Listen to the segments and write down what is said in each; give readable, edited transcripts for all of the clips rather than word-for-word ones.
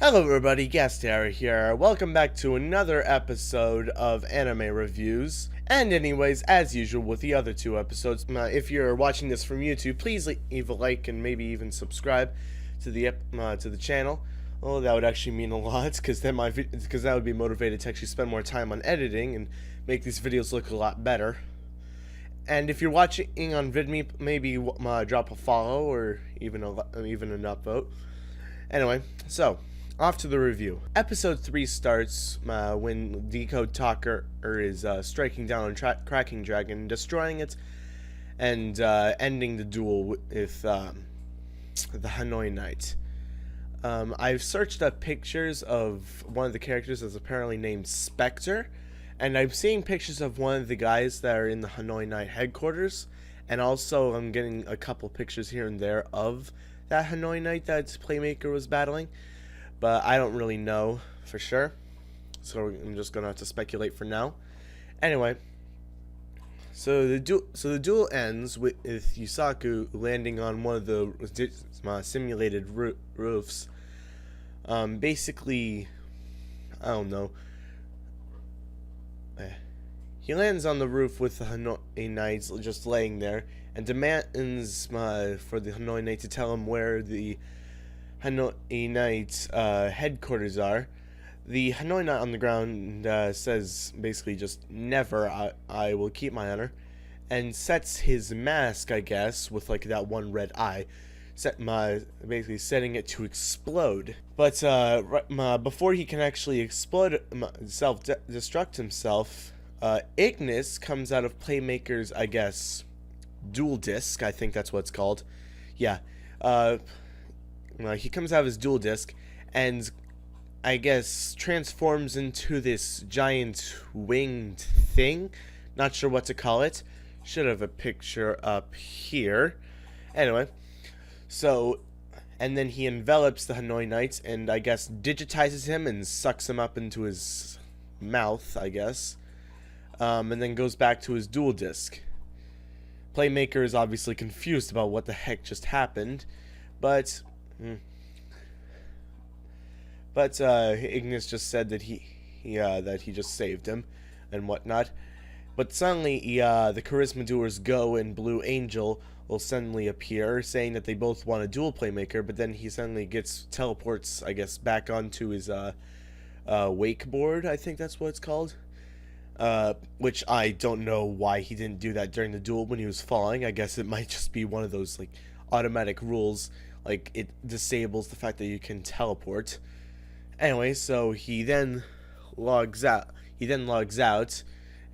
Hello everybody, Gastara here. Welcome back to another episode of Anime Reviews. And anyways, as usual with the other two episodes, if you're watching this from YouTube, please leave a like and maybe even subscribe to the channel. Oh, that would actually mean a lot, because that would be motivated to actually spend more time on editing and make these videos look a lot better. And if you're watching on VidMe, maybe drop a follow or even an upvote. Anyway, so off to the review. Episode 3 starts when Decode Talker is striking down on Cracking Dragon, destroying it, and ending the duel with the Hanoi Knight. I've searched up pictures of one of the characters that's apparently named Spectre, and I'm seeing pictures of one of the guys that are in the Hanoi Knight headquarters, and also I'm getting a couple pictures here and there of that Hanoi Knight that Playmaker was battling, but I don't really know for sure, so I'm just gonna have to speculate for now. Anyway, so the duel ends with Yusaku landing on one of the simulated roofs. Basically, I don't know. He lands on the roof with the Hanoi Knights just laying there, and demands for the Hanoi Knight to tell him where the Hanoi Knights headquarters are. The Hanoi Knight on the ground says basically just never, I will keep my honor, and sets his mask, I guess, with like that one red eye, basically setting it to explode. But before he can actually explode, self-destruct himself, Ignis comes out of Playmaker's, I guess, dual disc. I think that's what it's called. Yeah. He comes out of his dual disc and, I guess, transforms into this giant winged thing. Not sure what to call it. Should have a picture up here. Anyway, so, and then he envelops the Hanoi Knights and, I guess, digitizes him and sucks him up into his mouth, I guess. And then goes back to his dual disc. Playmaker is obviously confused about what the heck just happened, but Ignis just said that he just saved him and whatnot. But suddenly, the Charisma Doers Go and Blue Angel will suddenly appear, saying that they both want to duel Playmaker. But then he suddenly teleports, I guess, back onto his wakeboard. I think that's what it's called. Which I don't know why he didn't do that during the duel when he was falling. I guess it might just be one of those like automatic rules, like it disables the fact that you can teleport. Anyway, so he then logs out.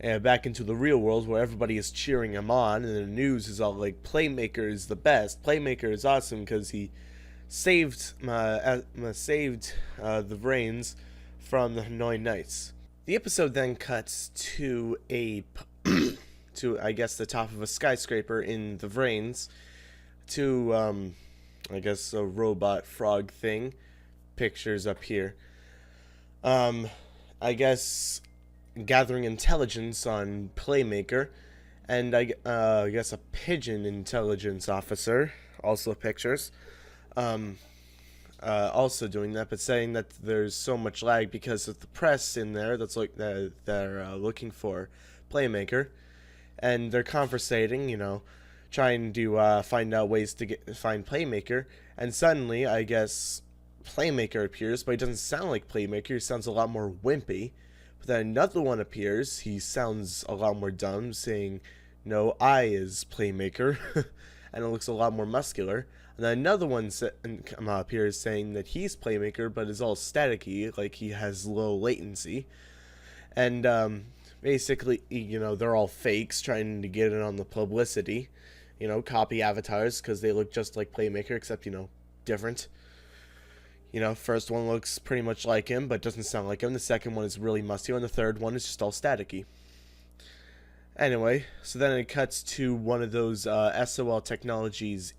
Back into the real world where everybody is cheering him on, and the news is all like, Playmaker is the best. Playmaker is awesome because he saved the Vrains from the Hanoi Knights. The episode then cuts to to, I guess, the top of a skyscraper in the Vrains, to I guess a robot frog thing. Pictures up here. I guess gathering intelligence on Playmaker, and I guess a pigeon intelligence officer. Also pictures. Also doing that, but saying that there's so much lag because of the press in there that's like they're looking for Playmaker, and they're conversating, trying to find out ways to find Playmaker, and suddenly, I guess, Playmaker appears, but he doesn't sound like Playmaker. He sounds a lot more wimpy. But then another one appears. He sounds a lot more dumb, saying, "No, I is Playmaker," and it looks a lot more muscular. And then another one appears saying that he's Playmaker, but is all staticky, like he has low latency. And basically, they're all fakes trying to get in on the publicity. Copy avatars because they look just like Playmaker, except, different. First one looks pretty much like him, but doesn't sound like him. The second one is really muscular, and the third one is just all staticky. Anyway, so then it cuts to one of those SOL Technologies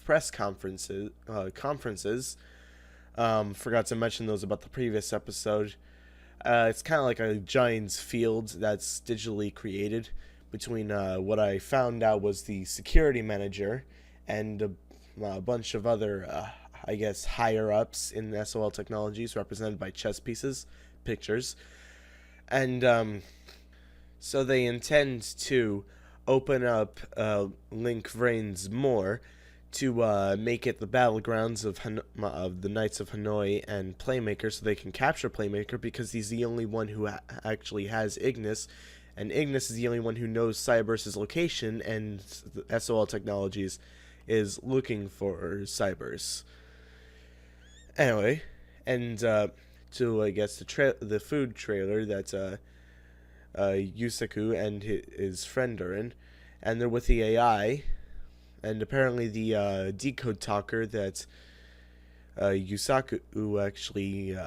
press conferences. Forgot to mention those about the previous episode. It's kind of like a giant's field that's digitally created between what I found out was the security manager and a bunch of other I guess, higher-ups in SOL Technologies, represented by chess pictures. And so they intend to open up Link Vrains more to make it the battlegrounds of the Knights of Hanoi and Playmaker, so they can capture Playmaker, because he's the only one who actually has Ignis, and Ignis is the only one who knows Cyberus' location, and SOL Technologies is looking for Cyberus. Anyway, and to, I guess, the food trailer that Yusaku and his friend are in, and they're with the AI, and apparently the decode talker that Yusaku actually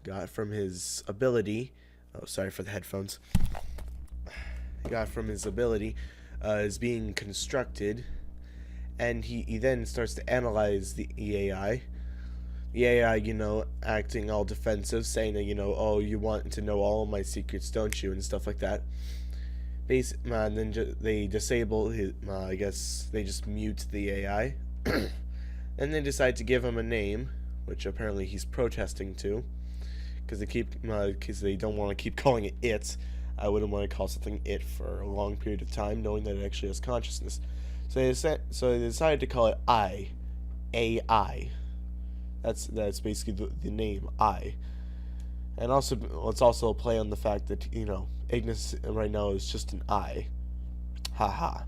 got from his ability. Oh, sorry for the headphones. Got from his ability is being constructed, and he then starts to analyze the AI. The AI, acting all defensive, saying that, oh, you want to know all of my secrets, don't you, and stuff like that. And then they disable his, I guess they just mute the AI. And they decide to give him a name, which apparently he's protesting to, because they don't want to keep calling it it. I wouldn't want to call something it for a long period of time, knowing that it actually has consciousness. So they decided to call it AI. That's basically the name I. And also, let's also play on the fact that, Ignis right now is just an I. Haha.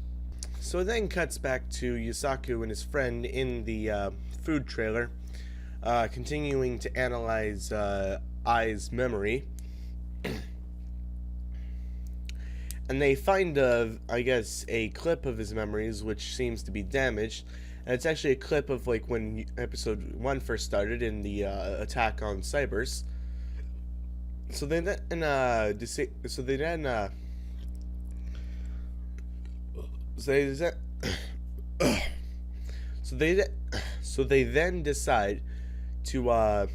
So it then cuts back to Yusaku and his friend in the food trailer, continuing to analyze I's memory. And they find, I guess, a clip of his memories, which seems to be damaged. And it's actually a clip of, like, when episode 1 first started in the attack on Cyberus. So they then decide to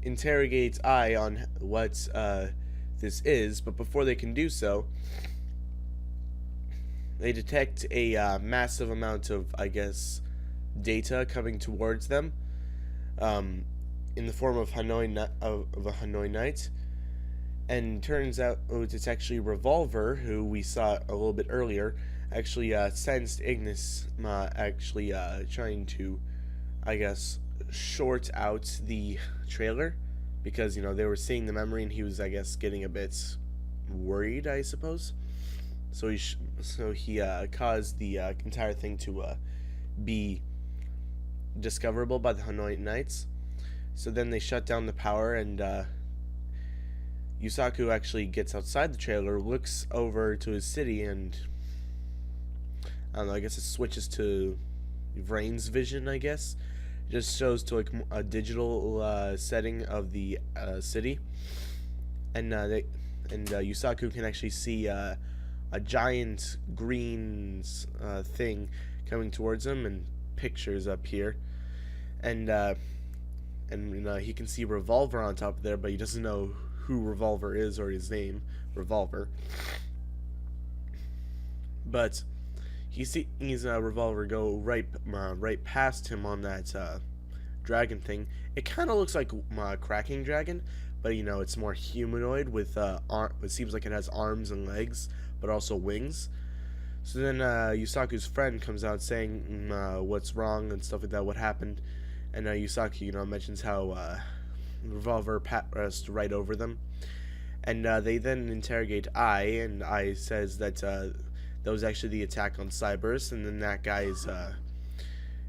interrogate I on what this is, but before they can do so, they detect a massive amount of, I guess, data coming towards them, in the form of a Hanoi Knight, and turns out it's actually Revolver, who we saw a little bit earlier, actually sensed Ignis actually trying to, I guess, short out the trailer, because they were seeing the memory, and he was, I guess, getting a bit worried, I suppose. So he caused the entire thing to be discoverable by the Hanoi Knights. So then they shut down the power, and Yusaku actually gets outside the trailer, looks over to his city, and I don't know, I guess it switches to Vrains vision, I guess. It just shows to, like, a digital setting of the city, and Yusaku can actually see a giant green thing coming towards him, and pictures up here, and he can see Revolver on top of there, but he doesn't know who Revolver is or his name, Revolver. But he sees Revolver go right past him on that dragon thing. It kind of looks like Cracking Dragon, but it's more humanoid with it seems like it has arms and legs, but also wings. So then Yusaku's friend comes out saying what's wrong and stuff like that, what happened, and Yusaku mentions how Revolver passed right over them, and they then interrogate and I says that that was actually the attack on Cyberus, and then that guy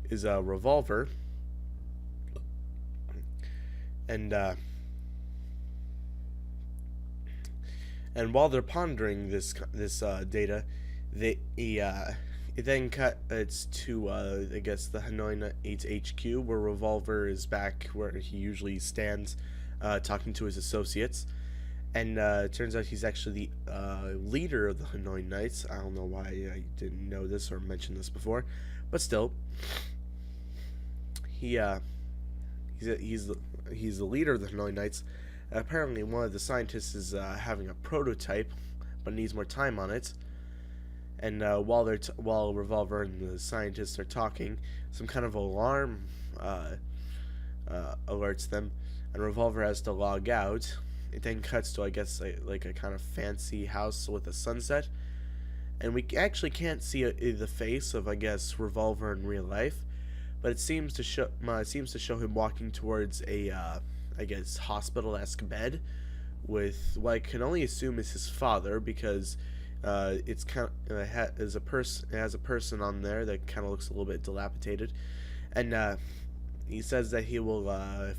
is Revolver, and while they're pondering this data, it then cuts to I guess the Hanoi Knights HQ, where Revolver is back where he usually stands, talking to his associates, and it turns out he's actually the leader of the Hanoi Knights. I don't know why I didn't know this or mention this before, but still, he's the leader of the Hanoi Knights. Apparently, one of the scientists is having a prototype, but needs more time on it. And while Revolver and the scientists are talking, some kind of alarm alerts them, and Revolver has to log out. It then cuts to, I guess, like a kind of fancy house with a sunset, and we actually can't see the face of, I guess, Revolver in real life, but it seems to show him walking towards a I guess hospital-esque bed with what I can only assume is his father, because it's kind of it has a person on there that kind of looks a little bit dilapidated, and he says that he will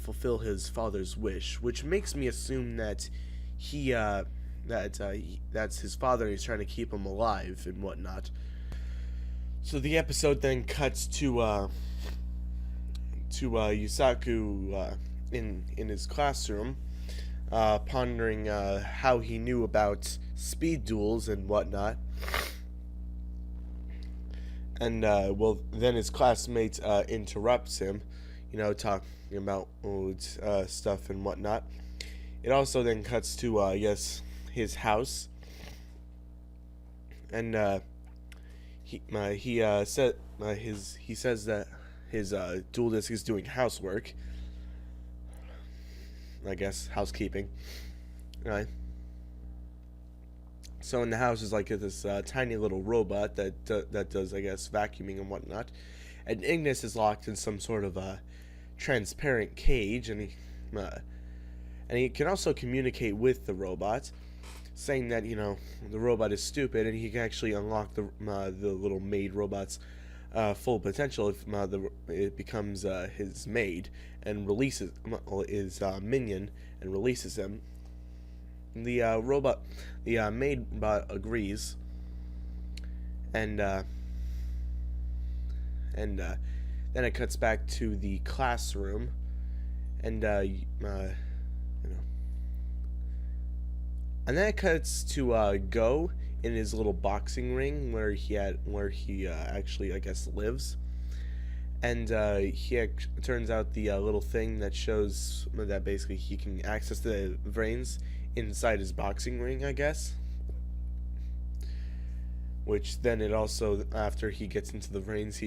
fulfill his father's wish, which makes me assume that that's his father, and he's trying to keep him alive and whatnot. So the episode then cuts to Yusaku in his classroom, pondering how he knew about speed duels and whatnot. And then his classmate interrupts him, talking about stuff and whatnot. It also then cuts to I guess his house, and he says that his dual disc is doing housework. I guess housekeeping. Right. So in the house is like this tiny little robot that does, I guess, vacuuming and whatnot, and Ignis is locked in some sort of a transparent cage, and he can also communicate with the robot, saying that the robot is stupid, and he can actually unlock the little maid robot's full potential if it becomes his maid and releases his minion and releases him. The maid bot agrees, and then it cuts back to the classroom, and and then it cuts to Go in his little boxing ring where he actually, I guess, lives, and turns out the little thing that shows that basically he can access the Vrains inside his boxing ring, I guess. Which then it also, after he gets into the Vrains,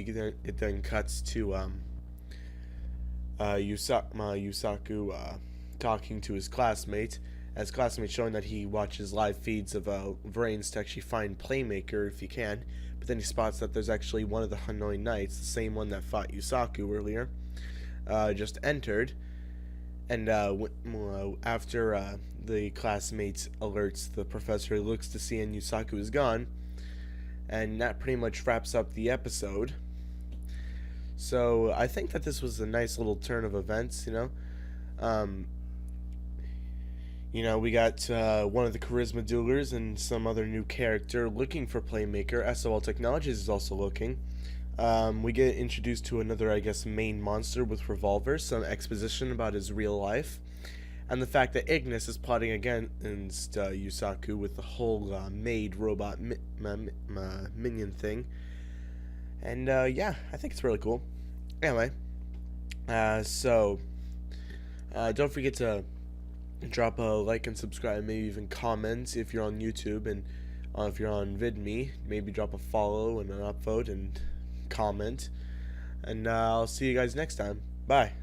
it then cuts to Yusaku talking to his classmate, as classmate showing that he watches live feeds of Vrains to actually find Playmaker if he can, but then he spots that there's actually one of the Hanoi Knights, the same one that fought Yusaku earlier, just entered, and after the classmate alerts the professor, he looks to see and Yusaku is gone, and that pretty much wraps up the episode. So I think that this was a nice little turn of events, we got one of the Charisma Duelers and some other new character looking for Playmaker. SOL Technologies is also looking. We get introduced to another, I guess, main monster with Revolver, some exposition about his real life, and the fact that Ignis is plotting against Yusaku with the whole maid robot minion thing. And yeah, I think it's really cool. Anyway, so don't forget to drop a like and subscribe, maybe even comment if you're on YouTube, and if you're on VidMe, maybe drop a follow and an upvote and comment. And I'll see you guys next time. Bye.